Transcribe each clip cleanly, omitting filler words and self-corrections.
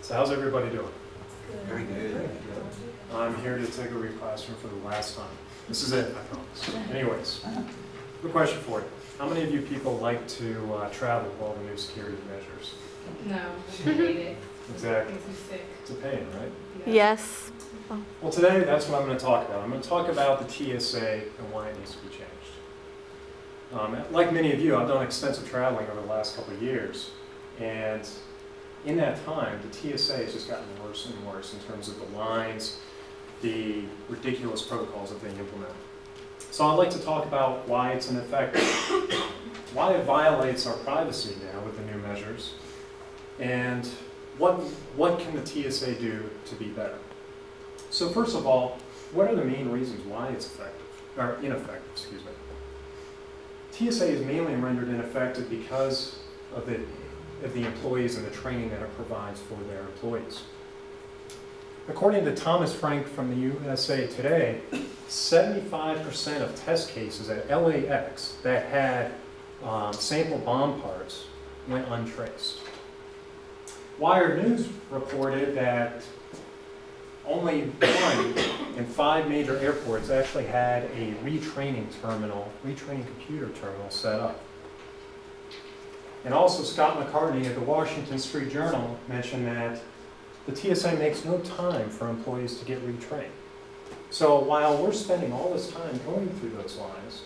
So how's everybody doing? Very good. I'm here to take over your classroom for the last time. This is it, I promise. Anyways, good question for you. How many of you people like to travel with all the new security measures? No, I hate it. Exactly. Makes me sick. It's a pain, right? Yeah. Yes. Well, today that's what I'm going to talk about. I'm going to talk about the TSA and why it needs to be changed. Like many of you, I've done extensive traveling over the last couple of years, and in that time, the TSA has just gotten worse and worse in terms of the lines, the ridiculous protocols that they implement. So I'd like to talk about why it's ineffective, why it violates our privacy now with the new measures, and what can the TSA do to be better. So first of all, what are the main reasons why it's effective, or ineffective, excuse me. TSA is mainly rendered ineffective because of the employees and the training that it provides for their employees. According to Thomas Frank from the USA Today, 75% of test cases at LAX that had sample bomb parts went untraced. Wired News reported that only 1 in 5 major airports actually had a retraining computer terminal set up. And also Scott McCartney at the Washington Street Journal mentioned that the TSA makes no time for employees to get retrained. So while we're spending all this time going through those lines,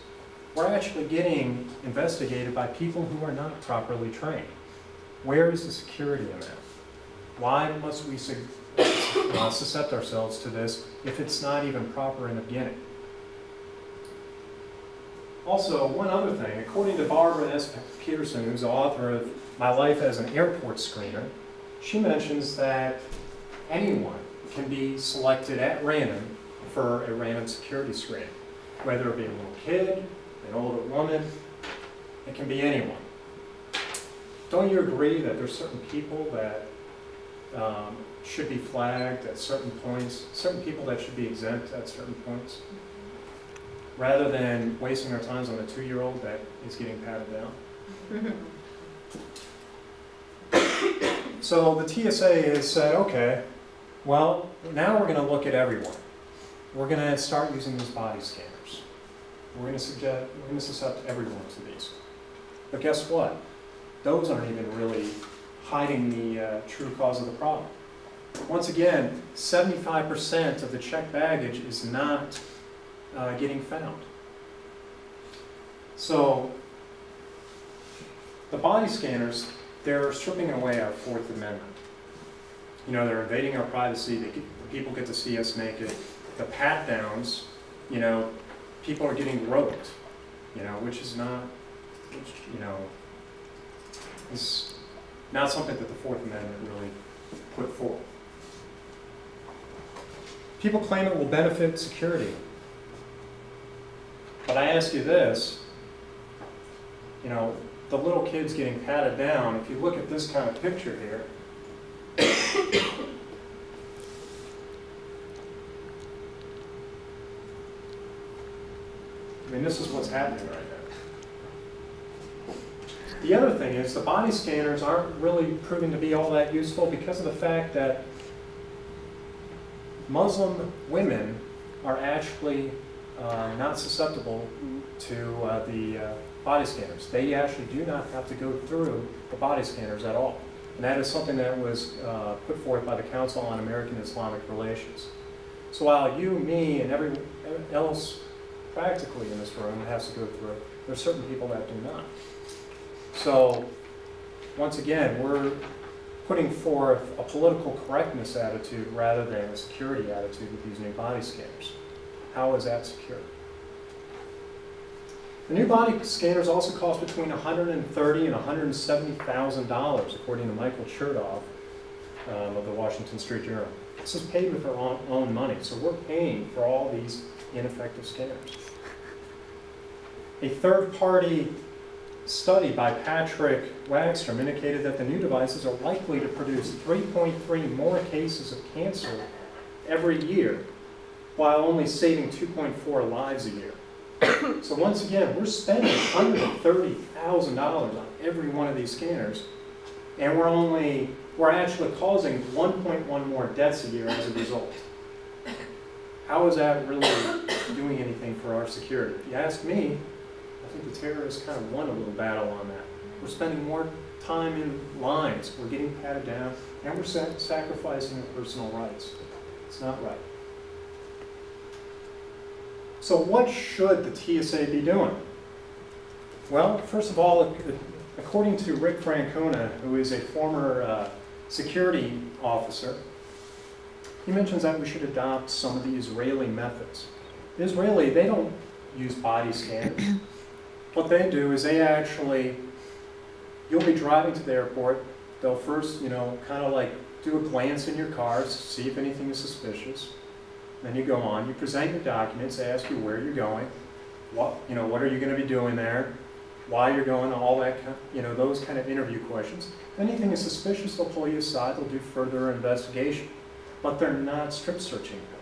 we're actually getting investigated by people who are not properly trained. Where is the security in that? Why must we suscept ourselves to this if it's not even proper in the beginning? Also, one other thing, according to Barbara S. Peterson, who's the author of My Life as an Airport Screener, she mentions that anyone can be selected at random for a random security screening, whether it be a little kid, an older woman, it can be anyone. Don't you agree that there's certain people that should be flagged at certain points, certain people that should be exempt at certain points, rather than wasting our time on a 2-year-old that is getting patted down? So the TSA has said, okay, well, now we're going to look at everyone. We're going to start using these body scanners. We're going to suscept everyone to these. But guess what? Those aren't even really hiding the true cause of the problem. Once again, 75% of the checked baggage is not getting found. So the body scanners, they're stripping away our Fourth Amendment. You know, they're invading our privacy. People get to see us naked. The pat downs, you know, people are getting groped, you know, which is not, is not something that the Fourth Amendment really put forth. People claim it will benefit security. But I ask you this, you know, the little kids getting patted down, if you look at this kind of picture here, I mean, this is what's happening right now. The other thing is the body scanners aren't really proving to be all that useful because of the fact that Muslim women are actually not susceptible to the body scanners. They actually do not have to go through the body scanners at all. And that is something that was put forth by the Council on American Islamic Relations. So while you, me, and everyone else practically in this room has to go through it, there are certain people that do not. So once again, we're putting forth a political correctness attitude rather than a security attitude with these new body scanners. How is that secure? The new body scanners also cost between $130,000 and $170,000, according to Michael Chertoff of the Washington Street Journal. This is paid with our own money, so we're paying for all these ineffective scanners. A third-party study by Patrick Wagstrom indicated that the new devices are likely to produce 3.3 more cases of cancer every year, while only saving 2.4 lives a year. So once again, we're spending $130,000 on every one of these scanners, And we're actually causing 1.1 more deaths a year as a result. How is that really doing anything for our security? If you ask me, I think the terrorists kind of won a little battle on that. We're spending more time in lines, we're getting patted down, and we're sacrificing our personal rights. It's not right. So what should the TSA be doing? Well, first of all, according to Rick Francona, who is a former security officer, he mentions that we should adopt some of the Israeli methods. The Israeli, they don't use body scanners. What they do is they actually, you'll be driving to the airport, they'll first, kind of like do a glance in your cars, see if anything is suspicious. Then you go on, you present your documents, they ask you where you're going, what are you going to be doing there, why you're going, all that, those kind of interview questions. If anything is suspicious, they'll pull you aside, they'll do further investigation. But they're not strip searching them.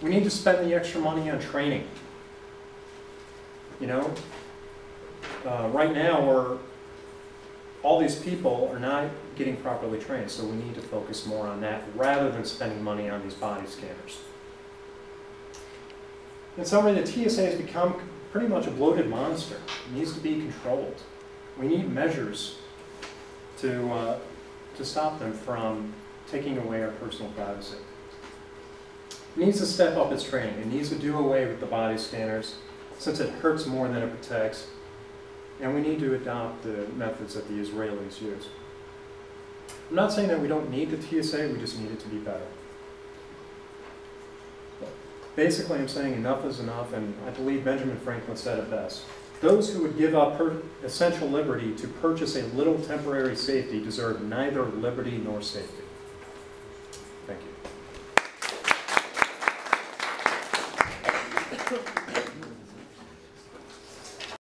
We need to spend the extra money on training. Right now all these people are not getting properly trained, so we need to focus more on that rather than spending money on these body scanners. In summary, the TSA has become pretty much a bloated monster. It needs to be controlled. We need measures to stop them from taking away our personal privacy. It needs to step up its training. It needs to do away with the body scanners since it hurts more than it protects. And we need to adopt the methods that the Israelis use. I'm not saying that we don't need the TSA, we just need it to be better. Basically, I'm saying enough is enough, and I believe Benjamin Franklin said it best. Those who would give up essential liberty to purchase a little temporary safety deserve neither liberty nor safety. Thank you.